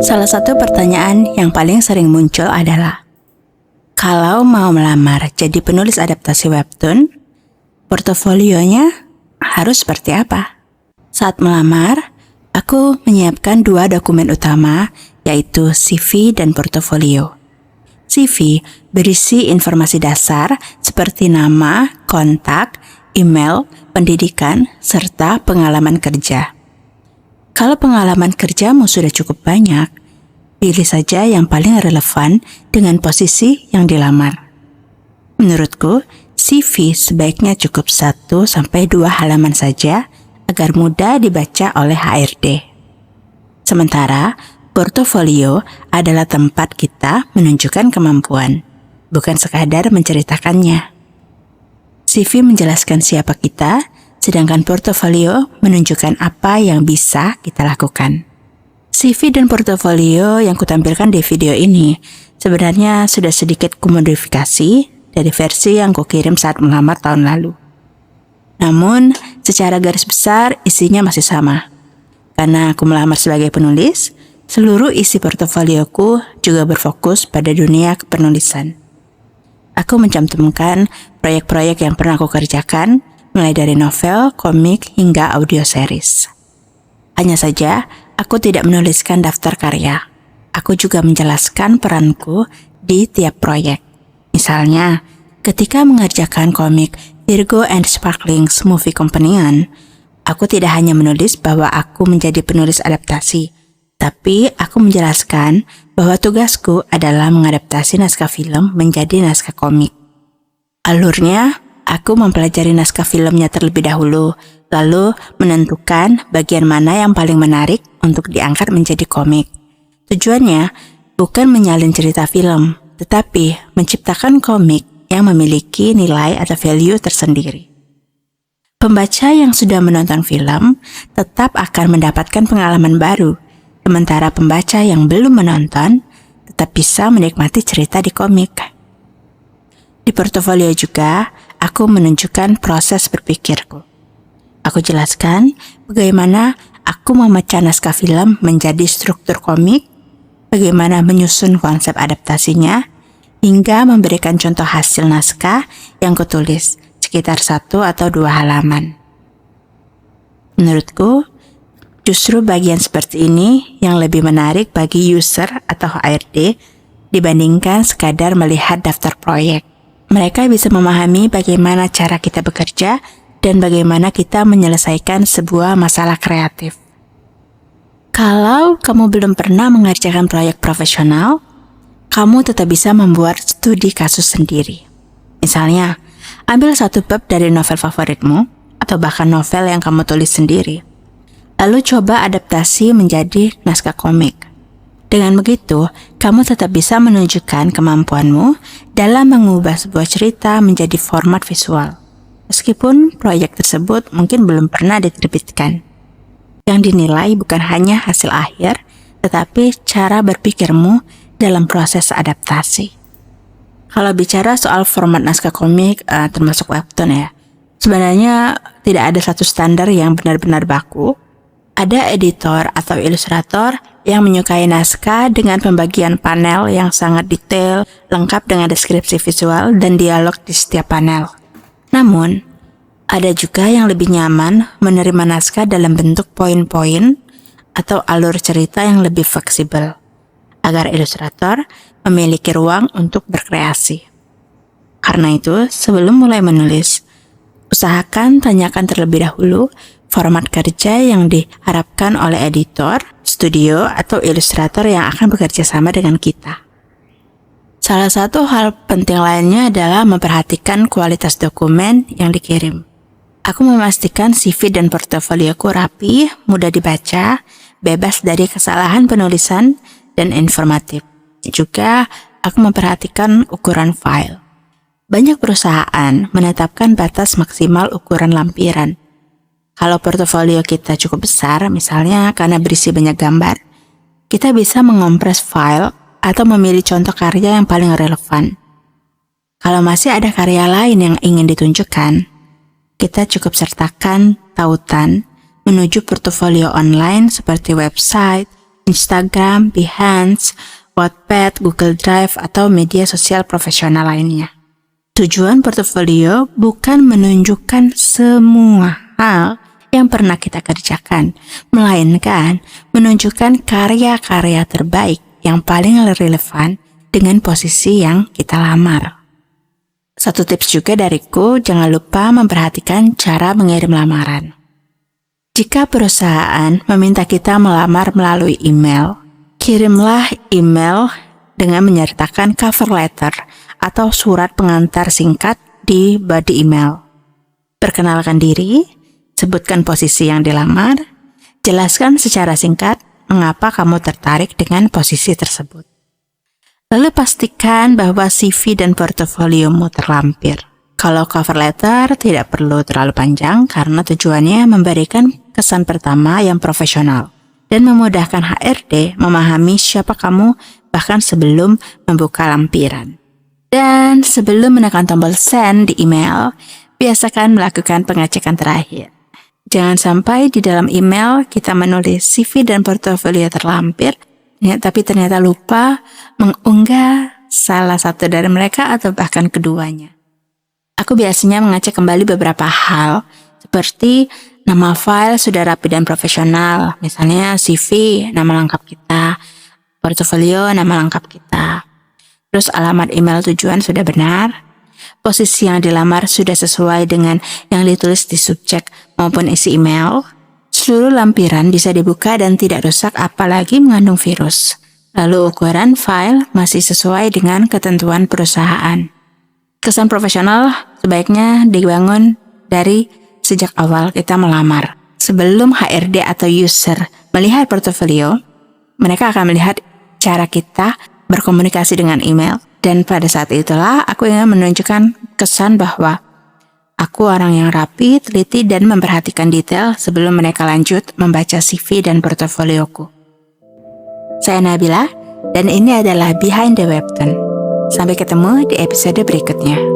Salah satu pertanyaan yang paling sering muncul adalah, kalau mau melamar jadi penulis adaptasi webtoon, portofolionya harus seperti apa? Saat melamar, aku menyiapkan 2 dokumen utama, yaitu CV dan portofolio. CV berisi informasi dasar seperti nama, kontak, email, pendidikan, serta pengalaman kerja. Kalau pengalaman kerjamu sudah cukup banyak, pilih saja yang paling relevan dengan posisi yang dilamar. Menurutku, CV sebaiknya cukup 1-2 halaman saja agar mudah dibaca oleh HRD. Sementara, portofolio adalah tempat kita menunjukkan kemampuan, bukan sekadar menceritakannya. CV menjelaskan siapa kita, sedangkan portofolio menunjukkan apa yang bisa kita lakukan. CV dan portofolio yang kutampilkan di video ini sebenarnya sudah sedikit kumodifikasi dari versi yang kukirim saat melamar tahun lalu. Namun, secara garis besar isinya masih sama. Karena aku melamar sebagai penulis, seluruh isi portofolioku juga berfokus pada dunia kepenulisan. Aku mencantumkan proyek-proyek yang pernah aku kerjakan, mulai dari novel, komik, hingga audio series. Hanya saja, aku tidak menuliskan daftar karya. Aku juga menjelaskan peranku di tiap proyek. Misalnya, ketika mengerjakan komik Virgo and Sparkling's Movie Companion, aku tidak hanya menulis bahwa aku menjadi penulis adaptasi, tapi aku menjelaskan bahwa tugasku adalah mengadaptasi naskah film menjadi naskah komik. Alurnya, aku mempelajari naskah filmnya terlebih dahulu, lalu menentukan bagian mana yang paling menarik untuk diangkat menjadi komik. Tujuannya bukan menyalin cerita film, tetapi menciptakan komik yang memiliki nilai atau value tersendiri. Pembaca yang sudah menonton film tetap akan mendapatkan pengalaman baru, sementara pembaca yang belum menonton tetap bisa menikmati cerita di komik. Di portofolio juga, aku menunjukkan proses berpikirku. Aku jelaskan bagaimana aku memecah naskah film menjadi struktur komik, bagaimana menyusun konsep adaptasinya, hingga memberikan contoh hasil naskah yang kutulis sekitar 1-2 halaman. Menurutku, justru bagian seperti ini yang lebih menarik bagi user atau HRD dibandingkan sekadar melihat daftar proyek. Mereka bisa memahami bagaimana cara kita bekerja dan bagaimana kita menyelesaikan sebuah masalah kreatif. Kalau kamu belum pernah mengerjakan proyek profesional, kamu tetap bisa membuat studi kasus sendiri. Misalnya, ambil satu bab dari novel favoritmu atau bahkan novel yang kamu tulis sendiri. Lalu coba adaptasi menjadi naskah komik. Dengan begitu, kamu tetap bisa menunjukkan kemampuanmu dalam mengubah sebuah cerita menjadi format visual. Meskipun proyek tersebut mungkin belum pernah diterbitkan. Yang dinilai bukan hanya hasil akhir, tetapi cara berpikirmu dalam proses adaptasi. Kalau bicara soal format naskah komik, termasuk webtoon ya, sebenarnya tidak ada satu standar yang benar-benar baku. Ada editor atau ilustrator yang menyukai naskah dengan pembagian panel yang sangat detail, lengkap dengan deskripsi visual dan dialog di setiap panel. Namun, ada juga yang lebih nyaman menerima naskah dalam bentuk poin-poin atau alur cerita yang lebih fleksibel, agar ilustrator memiliki ruang untuk berkreasi. Karena itu, sebelum mulai menulis, usahakan tanyakan terlebih dahulu format kerja yang diharapkan oleh editor, studio, atau ilustrator yang akan bekerja sama dengan kita. Salah satu hal penting lainnya adalah memperhatikan kualitas dokumen yang dikirim. Aku memastikan CV dan portofolioku rapi, mudah dibaca, bebas dari kesalahan penulisan, dan informatif. Juga, aku memperhatikan ukuran file. Banyak perusahaan menetapkan batas maksimal ukuran lampiran. Kalau portofolio kita cukup besar, misalnya karena berisi banyak gambar, kita bisa mengompres file atau memilih contoh karya yang paling relevan. Kalau masih ada karya lain yang ingin ditunjukkan, kita cukup sertakan tautan menuju portofolio online seperti website, Instagram, Behance, Wattpad, Google Drive, atau media sosial profesional lainnya. Tujuan portofolio bukan menunjukkan semua hal yang pernah kita kerjakan, melainkan menunjukkan karya-karya terbaik yang paling relevan dengan posisi yang kita lamar. Satu tips juga dariku, jangan lupa memperhatikan cara mengirim lamaran. Jika perusahaan meminta kita melamar melalui email, kirimlah email dengan menyertakan cover letter atau surat pengantar singkat di body email. Perkenalkan diri, sebutkan posisi yang dilamar, jelaskan secara singkat mengapa kamu tertarik dengan posisi tersebut. Lalu pastikan bahwa CV dan portofoliomu terlampir. Kalau cover letter tidak perlu terlalu panjang karena tujuannya memberikan kesan pertama yang profesional dan memudahkan HRD memahami siapa kamu bahkan sebelum membuka lampiran. Dan sebelum menekan tombol send di email, biasakan melakukan pengecekan terakhir. Jangan sampai di dalam email kita menulis CV dan portofolio terlampir, tapi ternyata lupa mengunggah salah satu dari mereka atau bahkan keduanya. Aku biasanya mengecek kembali beberapa hal, seperti nama file sudah rapi dan profesional, misalnya CV, nama lengkap kita, portofolio, nama lengkap kita. Terus alamat email tujuan sudah benar, posisi yang dilamar sudah sesuai dengan yang ditulis di subjek maupun isi email. Seluruh lampiran bisa dibuka dan tidak rusak apalagi mengandung virus. Lalu ukuran file masih sesuai dengan ketentuan perusahaan. Kesan profesional sebaiknya dibangun dari sejak awal kita melamar. Sebelum HRD atau user melihat portofolio, mereka akan melihat cara kita berkomunikasi dengan email. Dan pada saat itulah aku ingin menunjukkan kesan bahwa aku orang yang rapi, teliti, dan memperhatikan detail sebelum mereka lanjut membaca CV dan portofolioku. Saya Nabila, dan ini adalah Behind the Webtoon. Sampai ketemu di episode berikutnya.